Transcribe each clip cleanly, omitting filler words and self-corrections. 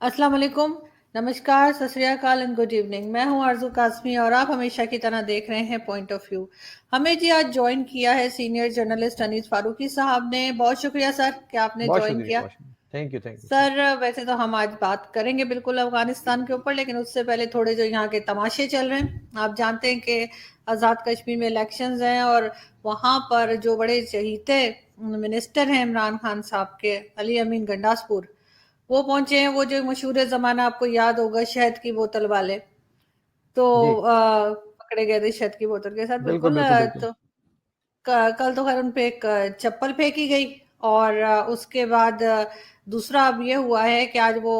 السلام علیکم، نمسکار، ست سری اکال اینڈ گڈ ایوننگ۔ میں ہوں آرزو قاسمی اور آپ ہمیشہ کی طرح دیکھ رہے ہیں پوائنٹ آف ویو۔ ہمیں جی آج جوائن کیا ہے سینئر جرنلسٹ انیس فاروقی صاحب نے۔ بہت شکریہ سر کہ آپ نے بہت جوائن شکریہ، کیا۔ بہت شکریہ، thank you, thank you, thank sir ویسے تو ہم آج بات کریں گے بالکل افغانستان کے اوپر، لیکن اس سے پہلے تھوڑے جو یہاں کے تماشے چل رہے ہیں۔ آپ جانتے ہیں کہ آزاد کشمیر میں الیکشنز ہیں اور وہاں پر جو بڑے چہیتے منسٹر ہیں عمران خان صاحب کے، علی امین گنڈاس پور، وہ پہنچے ہیں۔ وہ جو مشہور زمانہ آپ کو یاد ہوگا شہد کی بوتل والے، تو جی، پکڑے گئے تھے شہد کی بوتل کے ساتھ، بالکل، بالکل۔ بالکل، بالکل، تو کل تو خیر ان پہ ایک چپل پھینکی گئی، اور اس کے بعد دوسرا اب یہ ہوا ہے کہ آج وہ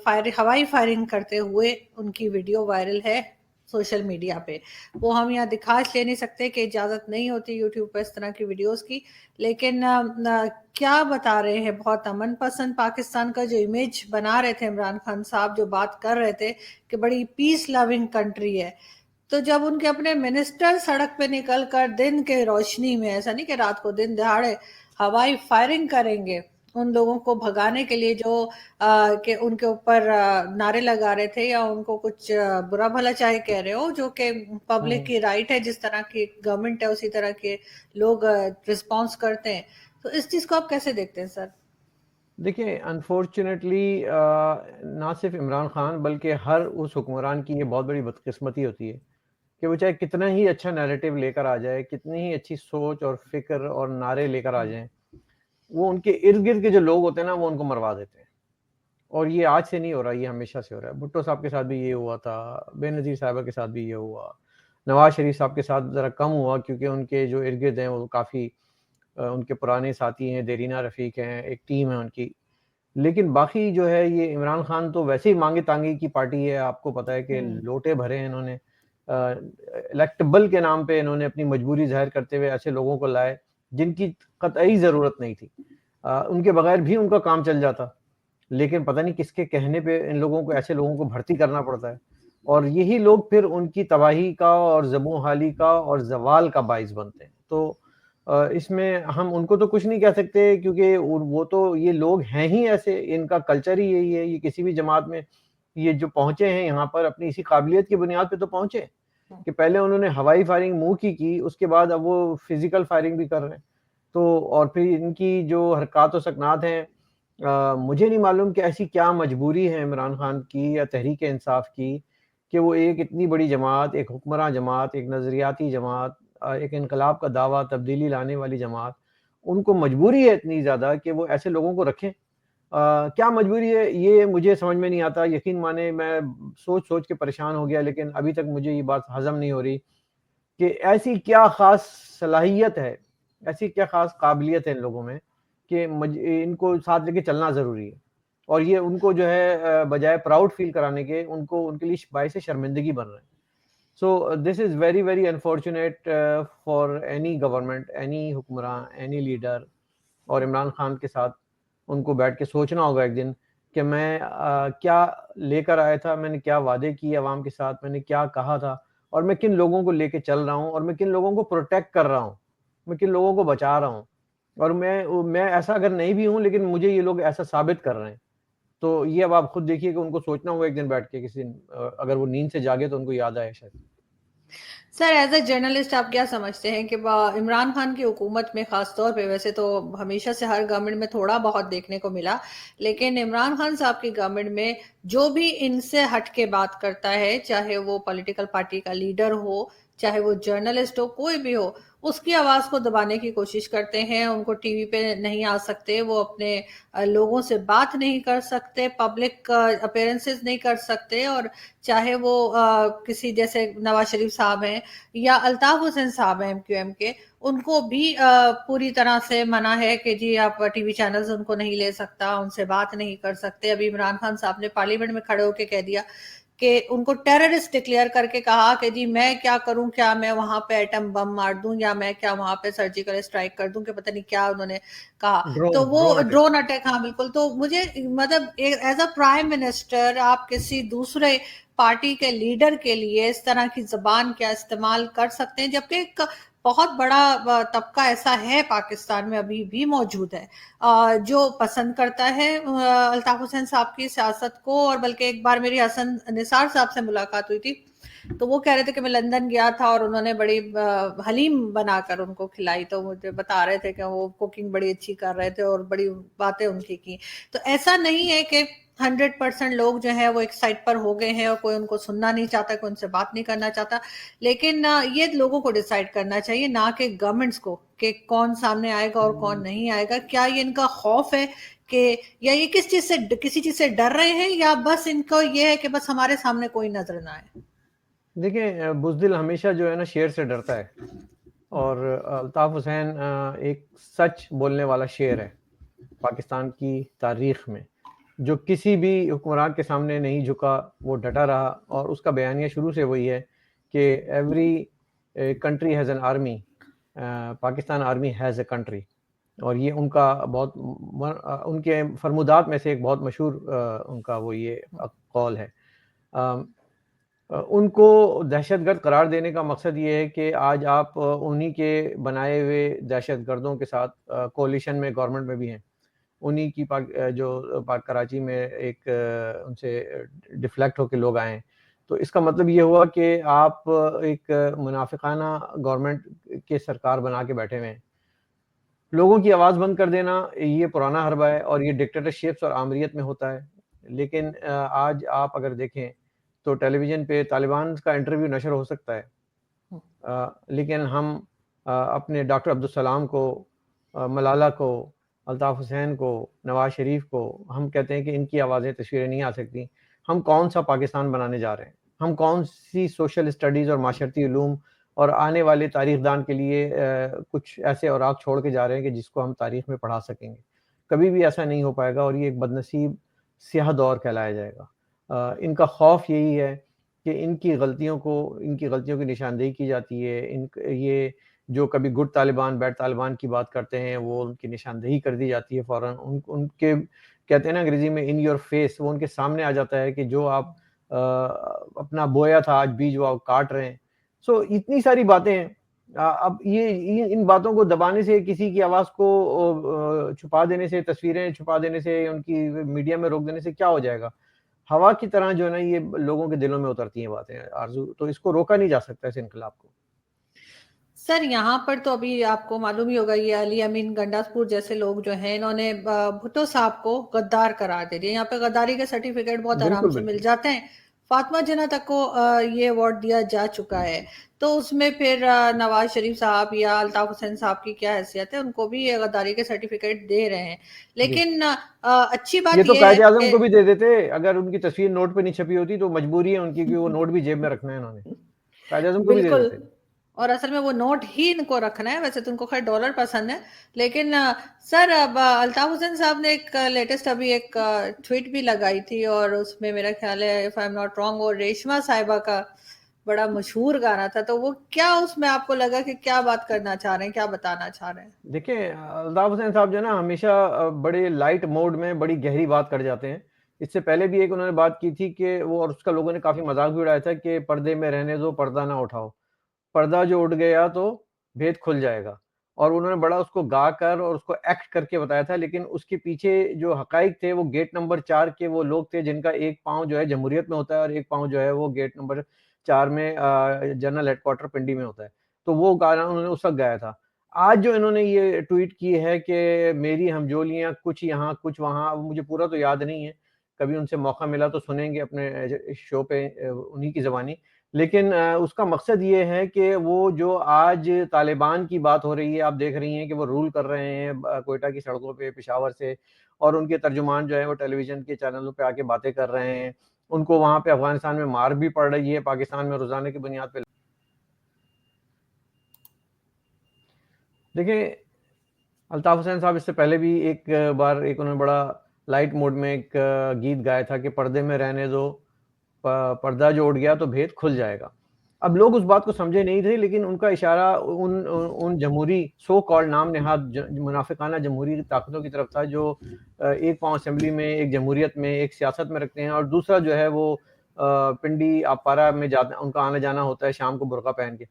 ہوائی فائرنگ کرتے ہوئے ان کی ویڈیو وائرل ہے سوشل میڈیا پہ۔ وہ ہم یہاں دکھا لے نہیں سکتے کہ اجازت نہیں ہوتی یوٹیوب پہ اس طرح کی ویڈیوز کی، لیکن کیا بتا رہے ہیں، بہت امن پسند پاکستان کا جو امیج بنا رہے تھے عمران خان صاحب، جو بات کر رہے تھے کہ بڑی پیس لونگ کنٹری ہے، تو جب ان کے اپنے منسٹر سڑک پہ نکل کر دن کے روشنی میں، ایسا نہیں کہ رات کو، دن دہاڑے ہوائی فائرنگ کریں گے ان لوگوں کو بھگانے کے لیے جو کہ ان کے اوپر نعرے لگا رہے تھے، یا ان کو کچھ برا بھلا چاہے کہہ رہے ہو، جو کہ پبلک کی رائٹ ہے، جس طرح کی گورنمنٹ ہے اسی طرح کے لوگ رسپانس کرتے ہیں، تو اس چیز کو آپ کیسے دیکھتے ہیں سر؟ دیکھیں انفارچونیٹلی نہ صرف عمران خان بلکہ ہر اس حکمران کی یہ بہت بڑی بدقسمتی ہوتی ہے کہ وہ چاہے کتنا ہی اچھا نیریٹو لے کر آ جائے، کتنی ہی اچھی سوچ اور فکر اور نعرے لے کر آ جائیں، وہ ان کے ارد گرد کے جو لوگ ہوتے ہیں نا، وہ ان کو مروا دیتے ہیں۔ اور یہ آج سے نہیں ہو رہا، یہ ہمیشہ سے ہو رہا ہے۔ بھٹو صاحب کے ساتھ بھی یہ ہوا تھا، بے نظیر صاحبہ کے ساتھ بھی یہ ہوا، نواز شریف صاحب کے ساتھ ذرا کم ہوا کیونکہ ان کے جو ارد گرد ہیں وہ کافی ان کے پرانے ساتھی ہیں، دیرینہ رفیق ہیں، ایک ٹیم ہے ان کی۔ لیکن باقی جو ہے، یہ عمران خان تو ویسے ہی مانگے تانگے کی پارٹی ہے، آپ کو پتہ ہے کہ لوٹے بھرے ہیں انہوں نے، الیکٹبل کے نام پہ انہوں نے اپنی مجبوری ظاہر کرتے ہوئے ایسے لوگوں کو لائے جن کی قطعی ضرورت نہیں تھی، ان کے بغیر بھی ان کا کام چل جاتا، لیکن پتہ نہیں کس کے کہنے پہ ان لوگوں کو، ایسے لوگوں کو بھرتی کرنا پڑتا ہے، اور یہی لوگ پھر ان کی تباہی کا اور زبوں حالی کا اور زوال کا باعث بنتے ہیں۔ تو اس میں ہم ان کو تو کچھ نہیں کہہ سکتے کیونکہ وہ تو یہ لوگ ہیں ہی ایسے، ان کا کلچر ہی یہی ہے۔ یہ کسی بھی جماعت میں یہ جو پہنچے ہیں یہاں پر اپنی اسی قابلیت کی بنیاد پہ تو پہنچے کہ پہلے انہوں نے ہوائی فائرنگ منہ کی، اس کے بعد اب وہ فزیکل فائرنگ بھی کر رہے ہیں۔ تو اور پھر ان کی جو حرکات و سکنات ہیں، مجھے نہیں معلوم کہ ایسی کیا مجبوری ہے عمران خان کی یا تحریک انصاف کی کہ وہ ایک اتنی بڑی جماعت، ایک حکمراں جماعت، ایک نظریاتی جماعت، ایک انقلاب کا دعویٰ، تبدیلی لانے والی جماعت، ان کو مجبوری ہے اتنی زیادہ کہ وہ ایسے لوگوں کو رکھیں۔ کیا مجبوری ہے یہ مجھے سمجھ میں نہیں آتا، یقین مانے میں سوچ سوچ کے پریشان ہو گیا، لیکن ابھی تک مجھے یہ بات ہضم نہیں ہو رہی کہ ایسی کیا خاص صلاحیت ہے، ایسی کیا خاص قابلیت ہے ان لوگوں میں کہ ان کو ساتھ لے کے چلنا ضروری ہے، اور یہ ان کو جو ہے بجائے پراؤڈ فیل کرانے کے، ان کو ان کے لیے باعث شرمندگی بن رہے ہیں۔ So this is very very unfortunate for any government, any حکمران، any leader، اور عمران خان کے ساتھ ان کو بیٹھ کے سوچنا ہوگا ایک دن کہ میں کیا لے کر آیا تھا، میں نے کیا وعدے کیے عوام کے ساتھ، میں نے کیا کہا تھا، اور میں کن لوگوں کو لے کے چل رہا ہوں، اور میں کن لوگوں کو پروٹیکٹ کر رہا ہوں، میں کن لوگوں کو بچا رہا ہوں، اور میں ایسا اگر نہیں بھی ہوں لیکن مجھے یہ لوگ ایسا ثابت کر رہے ہیں۔ تو یہ اب آپ خود دیکھیے کہ ان کو سوچنا ہوگا ایک دن بیٹھ کے، کسی دن اگر وہ نیند سے جاگے تو ان کو یاد آئے شاید۔ سر ایز اے جرنلسٹ آپ کیا سمجھتے ہیں کہ عمران خان کی حکومت میں خاص طور پہ، ویسے تو ہمیشہ سے ہر گورنمنٹ میں تھوڑا بہت دیکھنے کو ملا، لیکن عمران خان صاحب کی گورنمنٹ میں جو بھی ان سے ہٹ کے بات کرتا ہے، چاہے وہ پولیٹیکل پارٹی کا لیڈر ہو، چاہے وہ جرنلسٹ ہو، کوئی بھی ہو، اس کی آواز کو دبانے کی کوشش کرتے ہیں، ان کو ٹی وی پہ نہیں آ سکتے، وہ اپنے لوگوں سے بات نہیں کر سکتے، پبلک اپیرنسز نہیں کر سکتے، اور چاہے وہ کسی جیسے نواز شریف صاحب ہیں یا الطاف حسین صاحب ہیں ایم کیو ایم کے، ان کو بھی پوری طرح سے منع ہے کہ جی آپ ٹی وی چینلز ان کو نہیں لے سکتا، ان سے بات نہیں کر سکتے۔ ابھی عمران خان صاحب نے پارلیمنٹ میں کھڑے ہو کے کہہ دیا کہ ان کو ٹیررسٹ ڈکلیئر کر کے کہا کہ جی میں کیا کروں، کیا میں وہاں پہ ایٹم بم مار دوں، یا میں کیا وہاں پہ سرجیکل اسٹرائک کر دوں، کہ پتہ نہیں کیا انہوں نے کہا۔ تو وہ ڈرون اٹیک۔ ڈرون اٹیک، ہاں بالکل۔ تو مجھے مطلب ایز اے پرائم منسٹر آپ کسی دوسرے پارٹی کے لیڈر کے لیے اس طرح کی زبان کیا استعمال کر سکتے ہیں، جبکہ بہت بڑا طبقہ ایسا ہے پاکستان میں ابھی بھی موجود ہے جو پسند کرتا ہے الطاف حسین صاحب کی سیاست کو. اور بلکہ ایک بار میری حسن نثار صاحب سے ملاقات ہوئی تھی تو وہ کہہ رہے تھے کہ میں لندن گیا تھا اور انہوں نے بڑی حلیم بنا کر ان کو کھلائی, تو مجھے بتا رہے تھے کہ وہ کوکنگ بڑی اچھی کر رہے تھے اور بڑی باتیں ان کی. تو ایسا نہیں ہے کہ 100% لوگ جو ہے وہ ایک سائڈ پر ہو گئے ہیں اور کوئی ان کو سننا نہیں چاہتا, کوئی ان سے بات نہیں کرنا چاہتا, لیکن یہ لوگوں کو ڈیسائیڈ کرنا چاہیے, نہ کہ گورنمنٹس کو, کہ کون سامنے آئے گا اور کون نہیں آئے گا. کیا یہ ان کا خوف ہے کہ یا یہ کسی چیز سے ڈر رہے ہیں, یا بس ان کو یہ ہے کہ بس ہمارے سامنے کوئی نظر نہ آئے؟ دیکھیں بزدل ہمیشہ جو ہے نا شیر سے ڈرتا ہے, اور الطاف حسین ایک سچ بولنے والا شیر ہے پاکستان کی تاریخ میں, جو کسی بھی حکمران کے سامنے نہیں جھکا, وہ ڈٹا رہا. اور اس کا بیانیہ شروع سے وہی ہے کہ every country has an army, Pakistan army has a country. اور یہ ان کا بہت ان کے فرمودات میں سے ایک بہت مشہور ان کا وہ یہ قول ہے. ان کو دہشت گرد قرار دینے کا مقصد یہ ہے کہ آج آپ انہی کے بنائے ہوئے دہشت گردوں کے ساتھ کولیشن میں, گورنمنٹ میں بھی ہیں. انہی کی جو کراچی میں ایک ان سے ڈیفلیکٹ ہو کے لوگ آئے ہیں. تو اس کا مطلب یہ ہوا کہ آپ ایک منافقانہ گورنمنٹ کے سرکار بنا کے بیٹھے ہوئے ہیں. لوگوں کی آواز بند کر دینا یہ پرانا حربہ ہے, اور یہ ڈکٹیٹرشپس اور آمریت میں ہوتا ہے. لیکن آج آپ اگر دیکھیں تو ٹیلی ویژن پہ طالبان کا انٹرویو نشر ہو سکتا ہے, لیکن ہم اپنے ڈاکٹر عبدالسلام کو, ملالہ کو, الطاف حسین کو, نواز شریف کو ہم کہتے ہیں کہ ان کی آوازیں تصویریں نہیں آ سکتی. ہم کون سا پاکستان بنانے جا رہے ہیں؟ ہم کون سی سوشل اسٹڈیز اور معاشرتی علوم اور آنے والے تاریخ دان کے لیے کچھ ایسے اوراق چھوڑ کے جا رہے ہیں کہ جس کو ہم تاریخ میں پڑھا سکیں گے؟ کبھی بھی ایسا نہیں ہو پائے گا, اور یہ ایک بدنصیب سیاہ دور کہلایا جائے گا. ان کا خوف یہی ہے کہ ان کی غلطیوں کی نشاندہی کی جاتی ہے. یہ جو کبھی گڈ طالبان بیڈ طالبان کی بات کرتے ہیں وہ ان کی نشاندہی کر دی جاتی ہے فوراً. ان کے کہتے ہیں نا انگریزی میں ان یور فیس, وہ ان کے سامنے آ جاتا ہے کہ جو آپ اپنا بویا تھا آج بیج وہ آپ کاٹ رہے ہیں. سو اتنی ساری باتیں ہیں. اب یہ ان باتوں کو دبانے سے, کسی کی آواز کو چھپا دینے سے, تصویریں چھپا دینے سے, ان کی میڈیا میں روک دینے سے کیا ہو جائے گا؟ ہوا کی طرح جو ہے نا یہ لوگوں کے دلوں میں اترتی ہیں باتیں آرزو, تو اس کو روکا نہیں جا سکتا اس انقلاب کو. سر یہاں پر تو ابھی آپ کو معلوم ہی ہوگا, یہ علی امین گنڈاسپور جیسے لوگ جو ہیں انہوں نے بھٹو صاحب کو غدار قرار دے دیا. یہاں پہ غداری کے سرٹیفکیٹ بہت آرام بالکل سے مل بالکل. جاتے ہیں. فاطمہ جناح تک کو یہ ایوارڈ دیا جا چکا ہے, تو اس میں پھر نواز شریف صاحب یا الطاف حسین صاحب کی کیا حیثیت ہے؟ ان کو بھی یہ غداری کے سرٹیفکیٹ دے رہے ہیں. جی, لیکن اچھی یہ بات تو یہ ہے قائد اعظم کہ کو بھی دے دیتے اگر ان کی تصویر نوٹ پہ نہیں چھپی ہوتی, تو مجبوری ہے ان کی کہ وہ نوٹ بھی جیب میں رکھنا ہے انہوں نے. قائد اعظم کو بھی دے بالکل, دیتے. اور اصل میں وہ نوٹ ہی ان کو رکھنا ہے. ویسے تو ان کو خیر ڈالر پسند ہے, لیکن سر اب الطاف حسین صاحب نے ایک لیٹسٹ ابھی ایک ٹویٹ بھی لگائی تھی, اور اس میں میرا خیال ہے if I'm not wrong وہ ریشما صاحبہ کا بڑا مشہور گانا تھا. تو وہ کیا اس میں آپ کو لگا کہ کیا بات کرنا چاہ رہے ہیں, کیا بتانا چاہ رہے ہیں؟ دیکھیں الطاف حسین صاحب جو ہے نا ہمیشہ بڑے لائٹ موڈ میں بڑی گہری بات کر جاتے ہیں. اس سے پہلے بھی ایک انہوں نے بات کی تھی کہ وہ, اور اس کا لوگوں نے کافی مذاق بھی اڑایا تھا کہ پردے میں رہنے دو, پردہ نہ اٹھاؤ, پردہ جو اٹھ گیا تو بھید کھل جائے گا. اور انہوں نے بڑا اس کو گا کر اور اس کو ایکٹ کر کے بتایا تھا, لیکن اس کے پیچھے جو حقائق تھے وہ گیٹ نمبر 4 کے وہ لوگ تھے جن کا ایک پاؤں جو ہے جمہوریت میں ہوتا ہے اور ایک پاؤں جو ہے وہ گیٹ نمبر 4 میں جنرل ہیڈ کوارٹر پنڈی میں ہوتا ہے. تو وہ گانا انہوں نے اس وقت گایا تھا. آج جو انہوں نے یہ ٹویٹ کی ہے کہ میری ہمجولیاں کچھ یہاں کچھ وہاں, مجھے پورا تو یاد نہیں ہے, کبھی ان سے موقع ملا تو سنیں گے اپنے شو پہ انہی کی زبانی. لیکن اس کا مقصد یہ ہے کہ وہ جو آج طالبان کی بات ہو رہی ہے, آپ دیکھ رہی ہیں کہ وہ رول کر رہے ہیں کوئٹہ کی سڑکوں پہ, پشاور سے, اور ان کے ترجمان جو ہیں وہ ٹیلی ویژن کے چینلوں پہ آ کے باتیں کر رہے ہیں. ان کو وہاں پہ افغانستان میں مار بھی پڑ رہی ہے, پاکستان میں روزانہ کی بنیاد پہ. دیکھیں الطاف حسین صاحب اس سے پہلے بھی ایک بار انہوں نے بڑا لائٹ موڈ میں ایک گیت گایا تھا کہ پردے میں رہنے دو, پردہ جو اٹھ گیا تو بھید کھل جائے گا. اب لوگ اس بات کو سمجھے نہیں تھے, لیکن ان کا اشارہ ان جمہوری سو کال نام نہاد منافقانہ جمہوری طاقتوں کی طرف تھا جو ایک پاؤں اسمبلی میں, ایک جمہوریت میں, ایک سیاست میں رکھتے ہیں, اور دوسرا جو ہے وہ پنڈی آپارا میں جاتے, ان کا آنا جانا ہوتا ہے شام کو برقع پہن کے.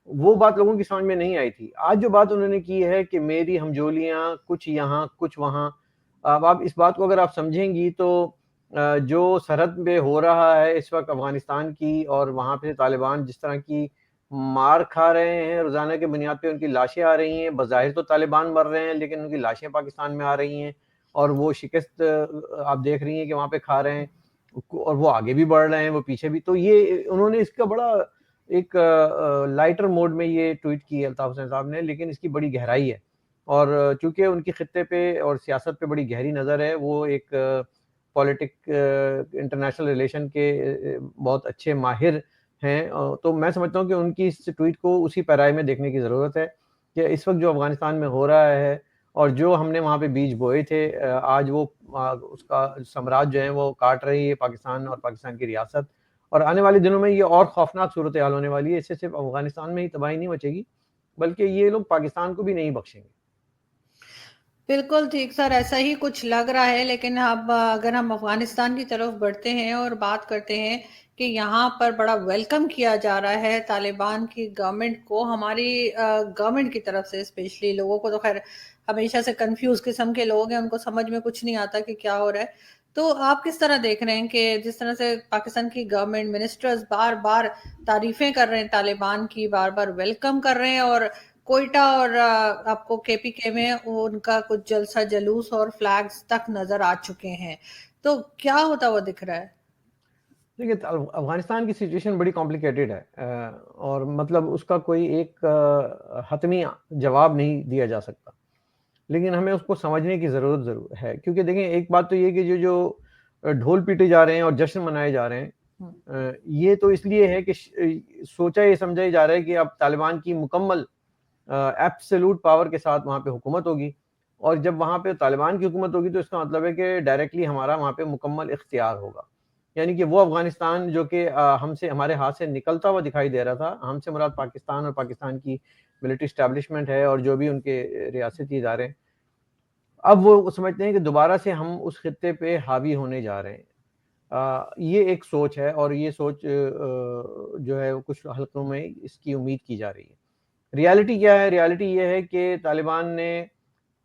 وہ بات لوگوں کی سمجھ میں نہیں آئی تھی. آج جو بات انہوں نے کی ہے کہ میری ہمجولیاں کچھ یہاں کچھ وہاں، اب آپ اس بات کو اگر آپ سمجھیں گی تو جو سرحد پہ ہو رہا ہے اس وقت افغانستان کی، اور وہاں پہ طالبان جس طرح کی مار کھا رہے ہیں روزانہ کے بنیاد پہ، ان کی لاشیں آ رہی ہیں، بظاہر تو طالبان مر رہے ہیں لیکن ان کی لاشیں پاکستان میں آ رہی ہیں، اور وہ شکست آپ دیکھ رہی ہیں کہ وہاں پہ کھا رہے ہیں، اور وہ آگے بھی بڑھ رہے ہیں، وہ پیچھے بھی. تو یہ انہوں نے اس کا بڑا ایک لائٹر موڈ میں یہ ٹویٹ کی ہے الطاف حسین صاحب نے، لیکن اس کی بڑی گہرائی ہے. اور چونکہ ان کی خطے پہ اور سیاست پہ بڑی گہری نظر ہے، وہ ایک پولیٹک انٹرنیشنل ریلیشن کے بہت اچھے ماہر ہیں، تو میں سمجھتا ہوں کہ ان کی اس ٹویٹ کو اسی پیرائی میں دیکھنے کی ضرورت ہے کہ اس وقت جو افغانستان میں ہو رہا ہے اور جو ہم نے وہاں پہ بیج بوئے تھے، آج وہ اس کا ثمرات جو ہیں وہ کاٹ رہی ہے پاکستان اور پاکستان کی ریاست. اور آنے والے دنوں میں یہ اور خوفناک صورتحال ہونے والی ہے. اس سے صرف افغانستان میں ہی تباہی نہیں مچے گی بلکہ یہ لوگ پاکستان کو بھی نہیں بخشیں گے. بالکل ٹھیک سر، ایسا ہی کچھ لگ رہا ہے. لیکن اب اگر ہم افغانستان کی طرف بڑھتے ہیں اور بات کرتے ہیں کہ یہاں پر بڑا ویلکم کیا جا رہا ہے طالبان کی گورنمنٹ کو، ہماری گورنمنٹ کی طرف سے اسپیشلی. لوگوں کو تو خیر ہمیشہ سے کنفیوز قسم کے لوگ ہیں، ان کو سمجھ میں کچھ نہیں آتا کہ کیا ہو رہا ہے. تو آپ کس طرح دیکھ رہے ہیں کہ جس طرح سے پاکستان کی گورنمنٹ منسٹرز بار بار تعریفیں کر رہے ہیں طالبان کی، بار بار ویلکم کر رہے ہیں، اور کوئٹہ اور آپ کو کے پی کے میں ان کا کچھ جلسہ جلوس اور فلیگز تک نظر آ چکے ہیں، تو کیا ہوتا ہوا دکھ رہا ہے؟ دیکھیے افغانستان کی سچویشن بڑی کمپلیکیٹڈ ہے، اور مطلب اس کا کوئی ایک حتمی جواب نہیں دیا جا سکتا، لیکن ہمیں اس کو سمجھنے کی ضرورت ضرور ہے. کیونکہ دیکھیں ایک بات تو یہ کہ جو ڈھول پیٹے جا رہے ہیں اور جشن منائے جا رہے ہیں، یہ تو اس لیے ہے کہ سوچا یہ سمجھا ہی جا رہا ہے کہ اب طالبان کی مکمل ایبسولوٹ پاور کے ساتھ وہاں پہ حکومت ہوگی، اور جب وہاں پہ طالبان کی حکومت ہوگی تو اس کا مطلب ہے کہ ڈائریکٹلی ہمارا وہاں پہ مکمل اختیار ہوگا. یعنی کہ وہ افغانستان جو کہ ہمارے ہاتھ سے نکلتا ہوا دکھائی دے رہا تھا، ہم سے مراد پاکستان اور پاکستان کی ملٹری اسٹیبلشمنٹ ہے اور جو بھی ان کے ریاستی ادارے ہیں، اب وہ سمجھتے ہیں کہ دوبارہ سے ہم اس خطے پہ حاوی ہونے جا رہے ہیں. یہ ایک سوچ ہے، اور یہ سوچ جو ہے کچھ حلقوں میں اس کی امید کی جا رہی ہے. ریالٹی کیا ہے؟ ریالٹی یہ ہے کہ طالبان نے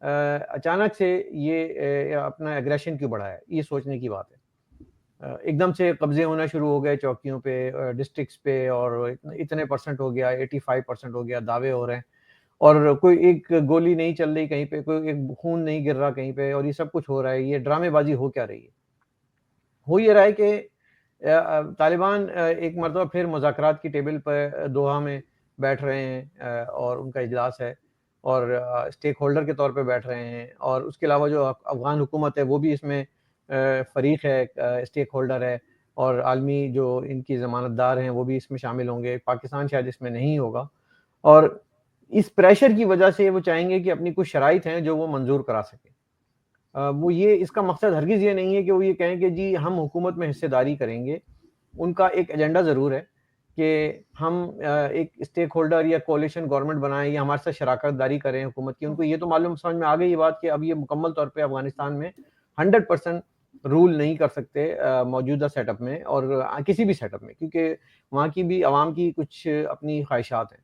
اچانک سے یہ اپنا ایگریشن کیوں بڑھایا، یہ سوچنے کی بات ہے. ایک دم سے قبضے ہونا شروع ہو گئے چوکیوں پہ، ڈسٹرکٹس پہ، اور اتنے پرسنٹ ہو گیا، 85% ہو گیا، دعوے ہو رہے ہیں، اور کوئی ایک گولی نہیں چل رہی کہیں پہ، کوئی ایک خون نہیں گر رہا کہیں پہ، اور یہ سب کچھ ہو رہا ہے. یہ ڈرامے بازی ہو کیا رہی ہے؟ ہو یہ رہا ہے کہ طالبان ایک مرتبہ پھر مذاکرات کی ٹیبل پہ دوحہ میں بیٹھ رہے ہیں، اور ان کا اجلاس ہے، اور اسٹیک ہولڈر کے طور پہ بیٹھ رہے ہیں، اور اس کے علاوہ جو افغان حکومت ہے وہ بھی اس میں فریق ہے، اسٹیک ہولڈر ہے، اور عالمی جو ان کی ضمانت دار ہیں وہ بھی اس میں شامل ہوں گے. پاکستان شاید اس میں نہیں ہوگا، اور اس پریشر کی وجہ سے وہ چاہیں گے کہ اپنی کچھ شرائط ہیں جو وہ منظور کرا سکیں. وہ یہ اس کا مقصد ہرگز یہ نہیں ہے کہ وہ یہ کہیں کہ جی ہم حکومت میں حصے داری کریں گے. ان کا ایک ایجنڈا ضرور ہے کہ ہم ایک اسٹیک ہولڈر یا کولیشن گورنمنٹ بنائیں یا ہمارے ساتھ شراکت داری کریں حکومت کی. ان کو یہ تو معلوم سمجھ میں آ گئی یہ بات کہ اب یہ مکمل طور پہ افغانستان میں 100% رول نہیں کر سکتے موجودہ سیٹ اپ میں اور کسی بھی سیٹ اپ میں، کیونکہ وہاں کی بھی عوام کی کچھ اپنی خواہشات ہیں.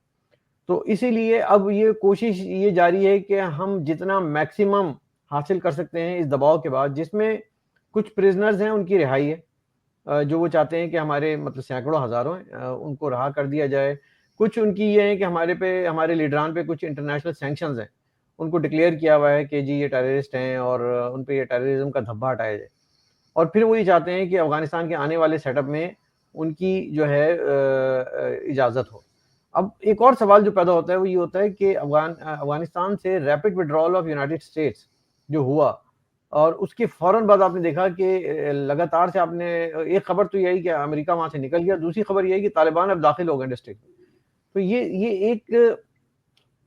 تو اسی لیے اب یہ کوشش یہ جاری ہے کہ ہم جتنا میکسیمم حاصل کر سکتے ہیں اس دباؤ کے بعد، جس میں کچھ پرزنرز ہیں ان کی رہائی ہے، جو وہ چاہتے ہیں کہ ہمارے مطلب سینکڑوں ہزاروں ہیں ان کو رہا کر دیا جائے. کچھ ان کی یہ ہے کہ ہمارے لیڈران پہ کچھ انٹرنیشنل سینکشنز ہیں، ان کو ڈکلیئر کیا ہوا ہے کہ جی یہ ٹیررسٹ ہیں اور ان پہ یہ ٹیررزم کا دھبا ہٹایا جائے. اور پھر وہ یہ چاہتے ہیں کہ افغانستان کے آنے والے سیٹ اپ میں ان کی جو ہے اجازت ہو. اب ایک اور سوال جو پیدا ہوتا ہے وہ یہ ہوتا ہے کہ افغانستان سے rapid withdrawal of United States جو ہوا، اور اس کے فوراً بعد آپ نے دیکھا کہ لگاتار سے آپ نے ایک خبر تو یہی کہ امریکہ وہاں سے نکل گیا، دوسری خبر یہ کہ طالبان اب داخل ہو گئے ڈسٹرکٹ میں. تو یہ ایک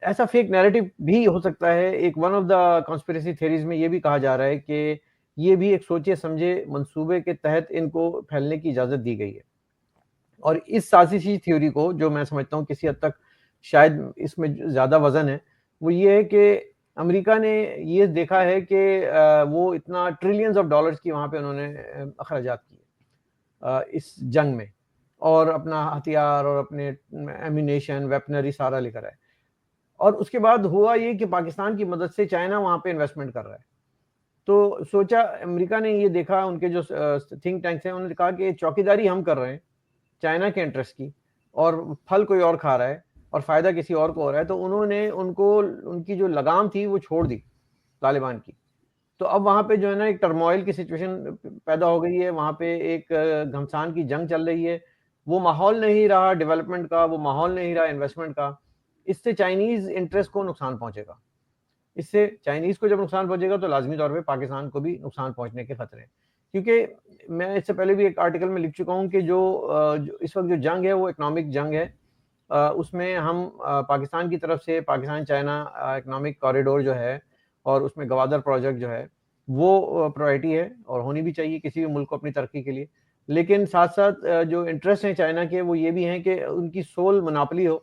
ایسا فیک نیریٹو بھی ہو سکتا ہے. ایک one of the conspiracy theories میں یہ بھی کہا جا رہا ہے کہ یہ بھی ایک سوچے سمجھے منصوبے کے تحت ان کو پھیلنے کی اجازت دی گئی ہے. اور اس سازشی تھیوری کو جو میں سمجھتا ہوں کسی حد تک شاید اس میں زیادہ وزن ہے، وہ یہ ہے کہ امریکہ نے یہ دیکھا ہے کہ وہ اتنا ٹریلینز آف ڈالرز کی وہاں پہ انہوں نے اخراجات کیے اس جنگ میں، اور اپنا ہتھیار اور اپنے ایمونیشن ویپنری سارا لے کر آئے. اور اس کے بعد ہوا یہ کہ پاکستان کی مدد سے چائنا وہاں پہ انویسٹمنٹ کر رہا ہے. تو سوچا امریکہ نے یہ دیکھا, ان کے جو تھنک ٹینکس ہیں انہوں نے کہا کہ چوکیداری ہم کر رہے ہیں چائنا کے انٹرسٹ کی, اور پھل کوئی اور کھا رہا ہے اور فائدہ کسی اور کو ہو رہا ہے, تو انہوں نے ان کی جو لگام تھی وہ چھوڑ دی طالبان کی. تو اب وہاں پہ جو ہے نا ایک ٹرموائل کی سچویشن پیدا ہو گئی ہے, وہاں پہ ایک گھمسان کی جنگ چل رہی ہے. وہ ماحول نہیں رہا ڈیولپمنٹ کا, وہ ماحول نہیں رہا انویسٹمنٹ کا. اس سے چائنیز انٹرسٹ کو نقصان پہنچے گا. اس سے چائنیز کو جب نقصان پہنچے گا تو لازمی طور پہ پاکستان کو بھی نقصان پہنچنے کے خطرے ہیں. کیونکہ میں اس سے پہلے بھی ایک آرٹیکل میں لکھ چکا ہوں کہ جو اس وقت جو جنگ ہے وہ اکنامک جنگ ہے. اس میں ہم پاکستان کی طرف سے پاکستان چائنا اکنامک کوریڈور جو ہے اور اس میں گوادر پروجیکٹ جو ہے وہ پرائرٹی ہے اور ہونی بھی چاہیے کسی بھی ملک کو اپنی ترقی کے لیے. لیکن ساتھ ساتھ جو انٹرسٹ ہیں چائنا کے وہ یہ بھی ہیں کہ ان کی سول مناپلی ہو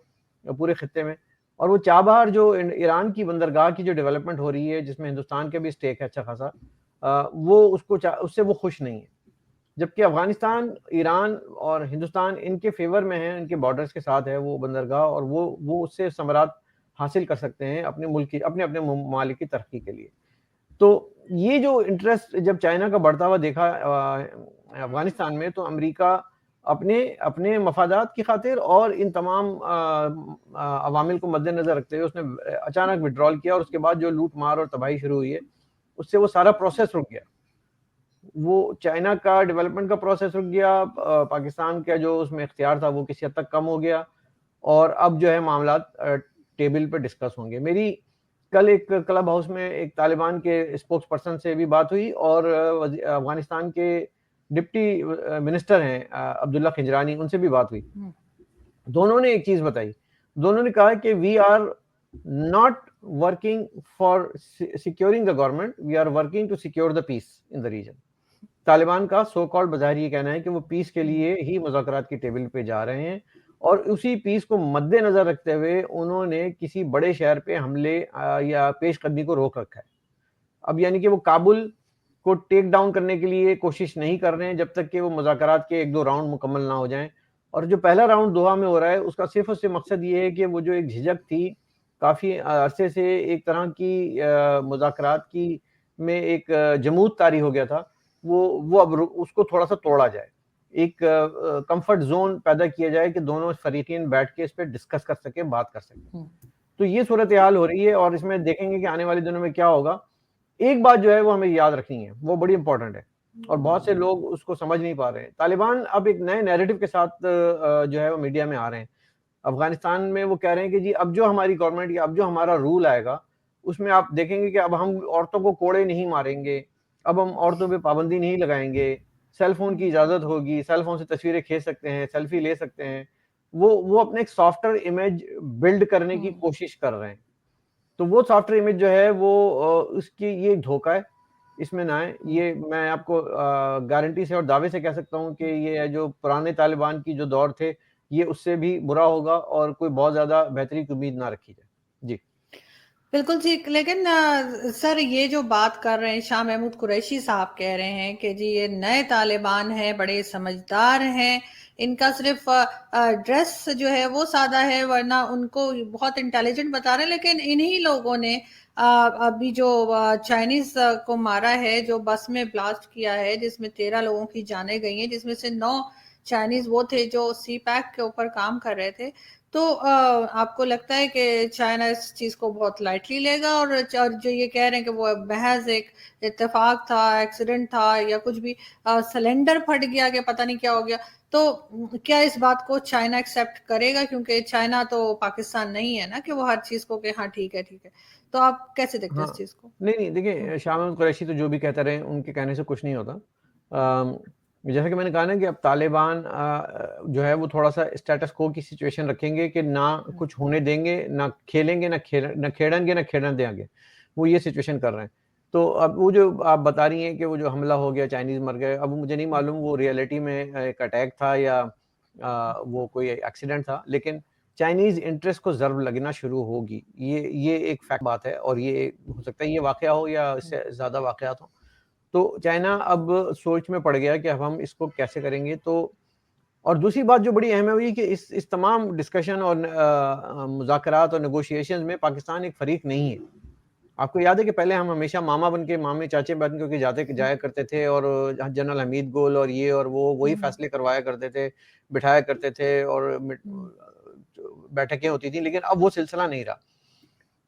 پورے خطے میں. اور وہ چابہار جو ایران کی بندرگاہ کی جو ڈیولپمنٹ ہو رہی ہے جس میں ہندوستان کے بھی اسٹیک ہے اچھا خاصا, وہ اس سے وہ خوش نہیں ہے. جبکہ افغانستان, ایران اور ہندوستان ان کے فیور میں ہیں, ان کے بارڈرز کے ساتھ ہے وہ بندرگاہ, اور وہ اس سے ثمرات حاصل کر سکتے ہیں اپنے ملک کی اپنے ممالک کی ترقی کے لیے. تو یہ جو انٹرسٹ جب چائنا کا بڑھتا ہوا دیکھا افغانستان میں, تو امریکہ اپنے مفادات کی خاطر اور ان تمام عوامل کو مد نظر رکھتے ہوئے اس نے اچانک وڈرال کیا, اور اس کے بعد جو لوٹ مار اور تباہی شروع ہوئی ہے اس سے وہ سارا پروسیس رک گیا. وہ چائنا کا ڈیولپمنٹ کا پروسیس رک گیا, پاکستان کا جو اس میں اختیار تھا وہ کسی حد تک کم ہو گیا, اور اب جو ہے معاملات ٹیبل پہ ڈسکس ہوں گے. میری کل ایک کلب ہاؤس میں ایک طالبان کے اسپوکس پرسن سے بھی بات ہوئی, اور افغانستان کے ڈپٹی منسٹر ہیں عبداللہ خنجرانی, ان سے بھی بات ہوئی. دونوں نے ایک چیز بتائی, دونوں نے کہا کہ we are not working for securing the government, we are working to secure the peace in the region. Taliban کا سو کالڈ بظاہر یہ کہنا ہے کہ وہ پیس کے لیے ہی مذاکرات کی ٹیبل پہ جا رہے ہیں, اور اسی پیس کو مد نظر رکھتے ہوئے انہوں نے کسی بڑے شہر پہ حملے یا پیش قدمی کو روک رکھا ہے. اب یعنی کہ وہ کابل کو ٹیک ڈاؤن کرنے کے لیے کوشش نہیں کر رہے ہیں جب تک کہ وہ مذاکرات کے ایک دو راؤنڈ مکمل نہ ہو جائیں. اور جو پہلا راؤنڈ دوحہ میں ہو رہا ہے اس کا صرف اور صرف مقصد یہ ہے کہ وہ جو ایک جھجک تھی کافی عرصے سے, ایک طرح کی مذاکرات کی میں ایک جمود طاری ہو گیا تھا, وہ اب اس کو تھوڑا سا توڑا جائے, ایک کمفرٹ زون پیدا کیا جائے کہ دونوں فریقین بیٹھ کے اس پہ ڈسکس کر سکیں, بات کر سکیں. تو یہ صورتحال ہو رہی ہے, اور اس میں دیکھیں گے کہ آنے والے دنوں میں کیا ہوگا. ایک بات جو ہے وہ ہمیں یاد رکھنی ہے, وہ بڑی امپورٹنٹ ہے, اور بہت سے لوگ اس کو سمجھ نہیں پا رہے ہیں. طالبان اب ایک نئے نیریٹو کے ساتھ جو ہے وہ میڈیا میں آ رہے ہیں افغانستان میں. وہ کہہ رہے ہیں کہ جی اب جو ہماری گورنمنٹ یا اب جو ہمارا رول آئے گا اس میں آپ دیکھیں گے کہ اب ہم عورتوں کو کوڑے نہیں ماریں گے, اب ہم عورتوں پہ پابندی نہیں لگائیں گے, سیل فون کی اجازت ہوگی, سیل فون سے تصویریں کھینچ سکتے ہیں, سیلفی لے سکتے ہیں. وہ اپنے ایک سافٹ ویئر امیج بلڈ کرنے کی کوشش کر رہے ہیں. تو وہ سافٹ ویئر امیج جو ہے وہ اس کی یہ دھوکہ ہے, اس میں نہ آئے. یہ میں آپ کو گارنٹی سے اور دعوے سے کہہ سکتا ہوں کہ یہ جو پرانے طالبان کی جو دور تھے یہ اس سے بھی برا ہوگا, اور کوئی بہت زیادہ بہتری کی امید نہ رکھی جائے. جی بالکل جی. لیکن سر یہ جو بات کر رہے ہیں شاہ محمود قریشی صاحب کہہ رہے ہیں کہ جی یہ نئے طالبان ہیں, بڑے سمجھدار ہیں, ان کا صرف ڈریس جو ہے وہ سادہ ہے, ورنہ ان کو بہت انٹیلیجنٹ بتا رہے ہیں. لیکن انہی لوگوں نے ابھی جو چائنیز کو مارا ہے, جو بس میں بلاسٹ کیا ہے جس میں 13 لوگوں کی جانیں گئی ہیں, جس میں سے 9 چائنیز وہ تھے جو سی پیک کے اوپر کام کر رہے تھے. تو آپ کو لگتا ہے کہ چائنا اس چیز کو بہت لائٹلی لے گا, اور جو یہ کہہ رہے ہیں کہ وہ محض ایک اتفاق تھا, ایکسیڈنٹ تھا, یا کچھ بھی سلنڈر پھٹ گیا کہ پتہ نہیں کیا ہو گیا, تو کیا اس بات کو چائنا ایکسیپٹ کرے گا؟ کیونکہ چائنا تو پاکستان نہیں ہے نا کہ وہ ہر چیز کو کہ ہاں ٹھیک ہے ٹھیک ہے. تو آپ کیسے دیکھتے ہیں اس چیز کو؟ نہیں دیکھیں, شاہ محمود قریشی تو جو بھی کہتے رہے ان کے کہنے سے کچھ نہیں ہوتا. جیسا کہ میں نے کہا نا کہ اب طالبان جو ہے وہ تھوڑا سا اسٹیٹس کو کی سچویشن رکھیں گے کہ نہ کچھ ہونے دیں گے, نہ کھیلیں گے, نہ کھیڑیں گے, نہ کھیڑن دیں گے. وہ یہ سچویشن کر رہے ہیں. تو اب وہ جو آپ بتا رہی ہیں کہ وہ جو حملہ ہو گیا, چائنیز مر گئے, اب مجھے نہیں معلوم وہ ریئلٹی میں ایک اٹیک تھا یا وہ کوئی ایکسیڈنٹ تھا, لیکن چائنیز انٹرسٹ کو ضرب لگنا شروع ہوگی. یہ ایک فیکٹ بات ہے, اور یہ ہو سکتا ہے یہ واقعہ ہو یا اس سے زیادہ واقعات ہوں. تو چائنا اب سوچ میں پڑ گیا کہ اب ہم اس کو کیسے کریں گے. تو اور دوسری بات جو بڑی اہم ہے وہ یہ کہ اس تمام ڈسکشن اور مذاکرات اور نیگوشیشنز میں پاکستان ایک فریق نہیں ہے. آپ کو یاد ہے کہ پہلے ہم ہمیشہ ماما بن کے مامے چاچے بن کے جایا کرتے تھے، اور جنرل حمید گل اور یہ اور وہ وہی فیصلے کروایا کرتے تھے، بٹھایا کرتے تھے، اور بیٹھکیں ہوتی تھیں. لیکن اب وہ سلسلہ نہیں رہا.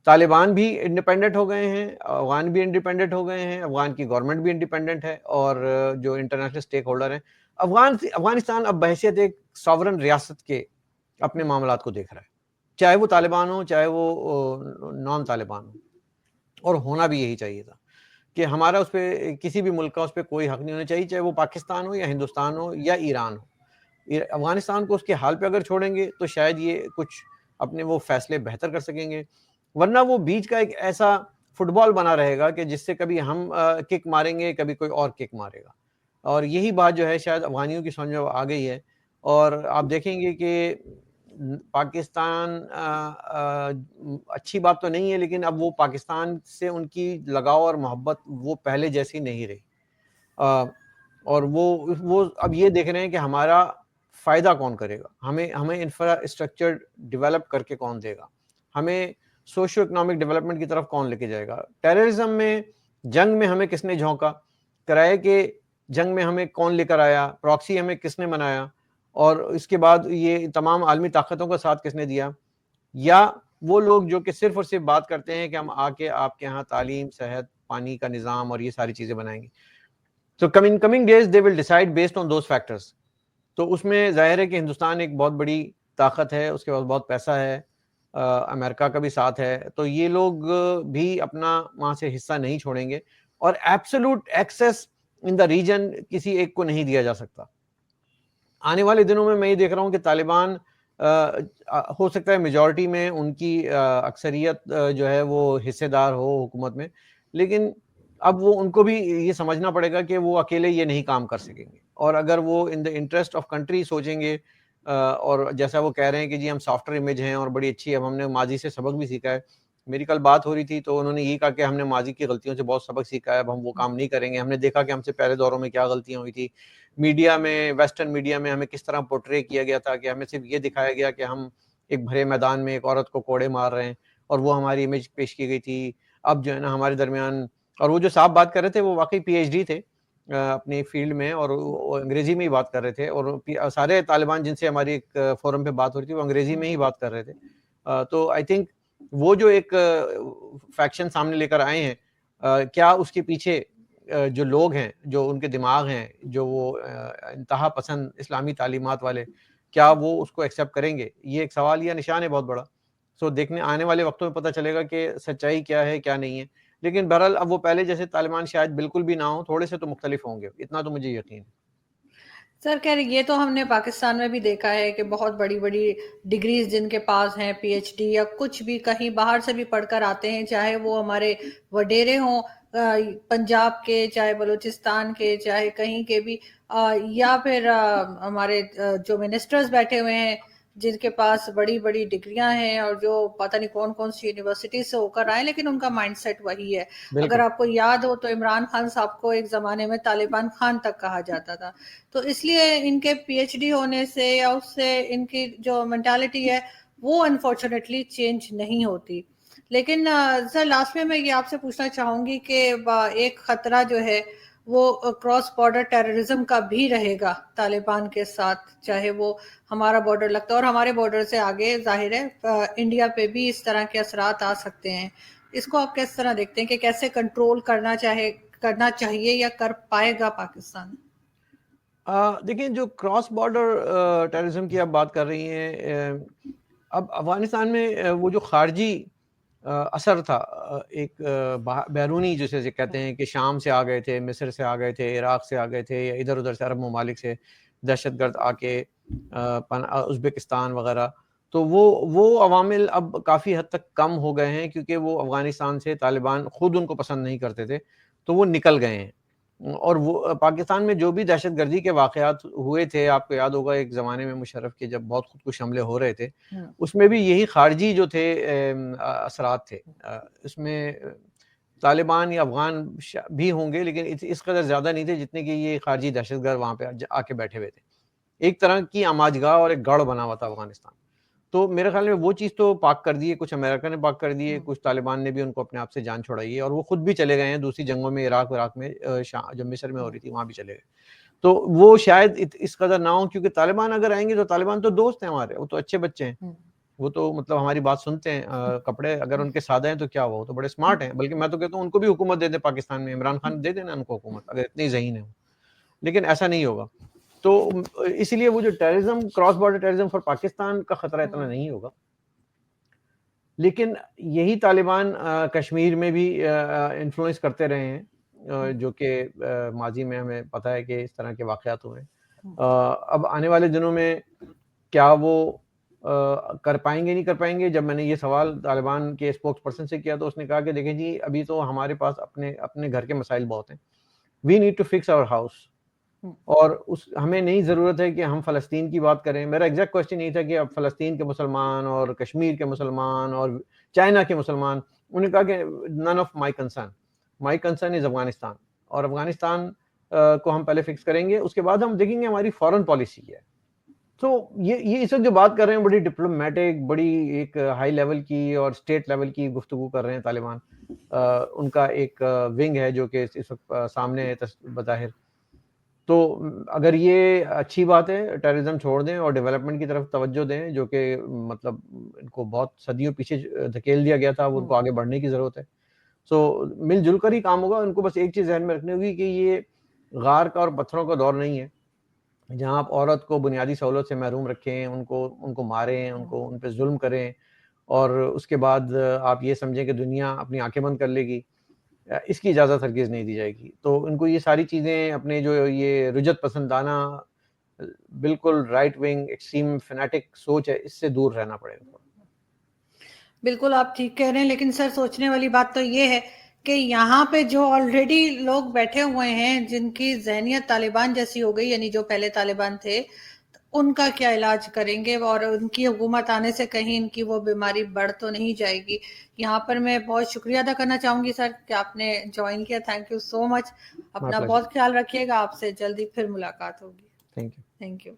طالبان بھی انڈیپینڈنٹ ہو گئے ہیں، افغان بھی انڈیپینڈنٹ ہو گئے ہیں، افغان کی گورنمنٹ بھی انڈیپینڈنٹ ہے، اور جو انٹرنیشنل سٹیک ہولڈر ہیں، افغانستان اب بحیثیت ایک ساورن ریاست کے اپنے معاملات کو دیکھ رہا ہے، چاہے وہ طالبان ہو چاہے وہ نان طالبان ہو. اور ہونا بھی یہی چاہیے تھا کہ ہمارا اس پہ کسی بھی ملک کا اس پہ کوئی حق نہیں ہونا چاہیے، چاہے وہ پاکستان ہو یا ہندوستان ہو یا ایران ہو. افغانستان کو اس کے حال پہ اگر چھوڑیں گے تو شاید یہ کچھ اپنے وہ فیصلے بہتر کر سکیں گے، ورنہ وہ بیچ کا ایک ایسا فٹ بال بنا رہے گا کہ جس سے کبھی ہم کک ماریں گے، کبھی کوئی اور کک مارے گا. اور یہی بات جو ہے شاید افغانیوں کی سمجھ میں آ گئی ہے. اور آپ دیکھیں گے کہ پاکستان اچھی بات تو نہیں ہے، لیکن اب وہ پاکستان سے ان کی لگاؤ اور محبت وہ پہلے جیسی نہیں رہی. اور وہ اب یہ دیکھ رہے ہیں کہ ہمارا فائدہ کون کرے گا، ہمیں انفراسٹرکچر ڈیولپ کر کے کون دے گا، ہمیں سوشو اکنامک ڈیولپمنٹ کی طرف کون لے کے جائے گا. ٹیررزم میں، جنگ میں ہمیں کس نے جھونکا، کرائے کے جنگ میں ہمیں کون لے کر آیا، پراکسی ہمیں کس نے بنایا، اور اس کے بعد یہ تمام عالمی طاقتوں کا ساتھ کس نے دیا، یا وہ لوگ جو کہ صرف اور صرف بات کرتے ہیں کہ ہم آ کے آپ کے ہاں تعلیم، صحت، پانی کا نظام اور یہ ساری چیزیں بنائیں گے. So coming days they will decide based on those factors. تو اس میں ظاہر ہے کہ ہندوستان ایک بہت بڑی طاقت ہے، اس کے پاس بہت پیسہ ہے، امریکہ کا بھی ساتھ ہے، تو یہ لوگ بھی اپنا وہاں سے حصہ نہیں چھوڑیں گے. اور absolute access in the region کسی ایک کو نہیں دیا جا سکتا. آنے والے دنوں میں یہ دیکھ رہا ہوں کہ طالبان ہو سکتا ہے میجورٹی میں ان کی اکثریت جو ہے وہ حصے دار ہو حکومت میں، لیکن اب وہ ان کو بھی یہ سمجھنا پڑے گا کہ وہ اکیلے یہ نہیں کام کر سکیں گے. اور اگر وہ ان دا انٹرسٹ آف کنٹری سوچیں گے، اور جیسا وہ کہہ رہے ہیں کہ جی ہم سافٹ ویئر امیج ہیں اور بڑی اچھی، اب ہم نے ماضی سے سبق بھی سیکھا ہے. میری کل بات ہو رہی تھی تو انہوں نے یہ کہا کہ ہم نے ماضی کی غلطیوں سے بہت سبق سیکھا ہے، اب ہم وہ کام نہیں کریں گے. ہم نے دیکھا کہ ہم سے پہلے دوروں میں کیا غلطیاں ہوئی تھی، میڈیا میں، ویسٹرن میڈیا میں ہمیں کس طرح پورٹرے کیا گیا تھا کہ ہمیں صرف یہ دکھایا گیا کہ ہم ایک بھرے میدان میں ایک عورت کو کوڑے مار رہے ہیں، اور وہ ہماری امیج پیش کی گئی تھی. اب جو ہے نا ہمارے درمیان، اور وہ جو صاحب بات کر رہے تھے وہ واقعی پی ایچ ڈی تھے اپنی فیلڈ میں، اور وہ انگریزی میں ہی بات کر رہے تھے، اور سارے طالبان جن سے ہماری ایک فورم پہ بات ہو رہی تھی وہ انگریزی میں ہی بات کر رہے تھے. تو آئی تھنک وہ جو ایک فیکشن سامنے لے کر آئے ہیں، کیا اس کے پیچھے جو لوگ ہیں، جو ان کے دماغ ہیں، جو وہ انتہا پسند اسلامی تعلیمات والے، کیا وہ اس کو ایکسیپٹ کریں گے، یہ ایک سوال یا نشان ہے بہت بڑا. سو دیکھنے آنے والے وقتوں میں پتہ چلے گا کہ سچائی کیا ہے کیا نہیں ہے. لیکن بہرحال اب وہ پہلے جیسے طالبان شاید بالکل بھی نہ ہوں، تھوڑے سے تو مختلف ہوں گے، اتنا تو مجھے یقین ہے. سر کہہ رہے یہ تو ہم نے پاکستان میں بھی دیکھا ہے کہ بہت بڑی بڑی ڈگریز جن کے پاس ہیں، پی ایچ ڈی یا کچھ بھی، کہیں باہر سے بھی پڑھ کر آتے ہیں، چاہے وہ ہمارے وڈیرے ہوں پنجاب کے، چاہے بلوچستان کے، چاہے کہیں کے بھی، یا پھر ہمارے جو منسٹرز بیٹھے ہوئے ہیں جن کے پاس بڑی بڑی ڈگریاں ہیں، اور جو پتہ نہیں کون کون سی یونیورسٹی سے ہو کر آئے، لیکن ان کا مائنڈ سیٹ وہی ہے. اگر بالکل. آپ کو یاد ہو تو عمران خان صاحب کو ایک زمانے میں طالبان خان تک کہا جاتا تھا. تو اس لیے ان کے پی ایچ ڈی ہونے سے یا اس سے ان کی جو مینٹالٹی ہے وہ انفارچونیٹلی چینج نہیں ہوتی. لیکن سر لاسٹ میں یہ آپ سے پوچھنا چاہوں گی کہ ایک خطرہ جو ہے وہ کراس بارڈر ٹیررزم کا بھی رہے گا طالبان کے ساتھ، چاہے وہ ہمارا بارڈر لگتا ہے، اور ہمارے بارڈر سے آگے ظاہر ہے انڈیا پہ بھی اس طرح کے اثرات آ سکتے ہیں. اس کو آپ کس طرح دیکھتے ہیں کہ کیسے کنٹرول کرنا چاہیے یا کر پائے گا پاکستان؟ دیکھیں جو کراس بارڈر ٹیررزم کی آپ بات کر رہی ہیں، اب افغانستان میں وہ جو خارجی اثر تھا، ایک بیرونی جسے کہتے ہیں کہ شام سے آ گئے تھے، مصر سے آ گئے تھے، عراق سے آ گئے تھے، یا ادھر ادھر سے عرب ممالک سے دہشت گرد آ کے ازبکستان وغیرہ، تو وہ عوامل اب کافی حد تک کم ہو گئے ہیں، کیونکہ وہ افغانستان سے طالبان خود ان کو پسند نہیں کرتے تھے تو وہ نکل گئے ہیں. اور وہ پاکستان میں جو بھی دہشت گردی کے واقعات ہوئے تھے، آپ کو یاد ہوگا ایک زمانے میں مشرف کے جب بہت خودکش حملے ہو رہے تھے، اس میں بھی یہی خارجی جو تھے اثرات تھے. اس میں طالبان یا افغان بھی ہوں گے، لیکن اس قدر زیادہ نہیں تھے جتنے کہ یہ خارجی دہشت گرد وہاں پہ آ کے بیٹھے ہوئے تھے. ایک طرح کی آماجگاہ اور ایک گڑھ بنا ہوا تھا افغانستان. تو میرے خیال میں وہ چیز تو پاک کر دی ہے, کچھ امریکہ نے پاک کر دی ہے, کچھ طالبان نے بھی ان کو اپنے آپ سے جان چھڑائی ہے, اور وہ خود بھی چلے گئے ہیں دوسری جنگوں میں, عراق میں, جب مصر میں ہو رہی تھی وہاں بھی چلے گئے. تو وہ شاید اس قدر نہ ہو, کیونکہ طالبان اگر آئیں گے تو طالبان تو دوست ہیں ہمارے, وہ تو اچھے بچے ہیں, وہ تو مطلب ہماری بات سنتے ہیں, کپڑے اگر ان کے سادہ ہیں تو کیا وہ تو بڑے اسمارٹ ہیں, بلکہ میں تو کہتا ہوں ان کو بھی حکومت دے دیں پاکستان میں, عمران خان دے دینا ان کو حکومت اگر اتنی ذہین ہے. لیکن ایسا نہیں ہوگا. تو اسی لیے وہ جو terrorism, cross border terrorism for Pakistan کا خطرہ اتنا نہیں ہوگا. لیکن یہی طالبان کشمیر میں بھی انفلوئنس کرتے رہے ہیں, جو کہ ماضی میں ہمیں پتہ ہے کہ اس طرح کے واقعات ہوئے. اب آنے والے دنوں میں کیا وہ کر پائیں گے نہیں کر پائیں گے. جب میں نے یہ سوال طالبان کے اسپوکس پرسن سے کیا تو اس نے کہا کہ دیکھیں جی ابھی تو ہمارے پاس اپنے گھر کے مسائل بہت ہیں, we need to fix our house, اور ہمیں نہیں ضرورت ہے کہ ہم فلسطین کی بات کریں. میرا ایگزیکٹ کوشچن یہ تھا کہ اب فلسطین کے مسلمان اور کشمیر کے مسلمان اور چائنا کے مسلمان, انہوں نے کہا کہ none of my concern is Afghanistan, اور افغانستان کو ہم پہلے فکس کریں گے, اس کے بعد ہم دیکھیں گے ہماری فورن پالیسی کیا ہے. تو یہ اس وقت جو بات کر رہے ہیں بڑی ڈپلومیٹک, بڑی ایک ہائی لیول کی اور اسٹیٹ لیول کی گفتگو کر رہے ہیں طالبان. ان کا ایک ونگ ہے جو کہ اس وقت سامنے ہے بظاہر. تو اگر یہ اچھی بات ہے, ٹیررزم چھوڑ دیں اور ڈیولپمنٹ کی طرف توجہ دیں, جو کہ مطلب ان کو بہت صدیوں پیچھے دھکیل دیا گیا تھا, وہ ان کو آگے بڑھنے کی ضرورت ہے. سو مل جل کر ہی کام ہوگا. ان کو بس ایک چیز ذہن میں رکھنی ہوگی کہ یہ غار کا اور پتھروں کا دور نہیں ہے جہاں آپ عورت کو بنیادی سہولت سے محروم رکھیں, ان کو ماریں, ان پہ ظلم کریں, اور اس کے بعد آپ یہ سمجھیں کہ دنیا اپنی آنکھیں بند کر لے گی. اس کی اجازت ہرگز نہیں دی جائے گی. تو ان کو یہ ساری چیزیں, اپنے جو یہ رجت پسندانہ بالکل رائٹ ونگ ایکسٹریم فینیٹک سوچ ہے, اس سے دور رہنا پڑے گا. بالکل آپ ٹھیک کہہ رہے ہیں, لیکن سر سوچنے والی بات تو یہ ہے کہ یہاں پہ جو آلریڈی لوگ بیٹھے ہوئے ہیں جن کی ذہنیت طالبان جیسی ہو گئی, یعنی جو پہلے طالبان تھے, ان کا کیا علاج کریں گے, اور ان کی حکومت آنے سے کہیں ان کی وہ بیماری بڑھ تو نہیں جائے گی. یہاں پر میں بہت شکریہ ادا کرنا چاہوں گی سر کہ آپ نے جوائن کیا. تھینک یو سو مچ. اپنا بہت خیال رکھیے گا. آپ سے جلدی پھر ملاقات ہوگی. Thank you. Thank you.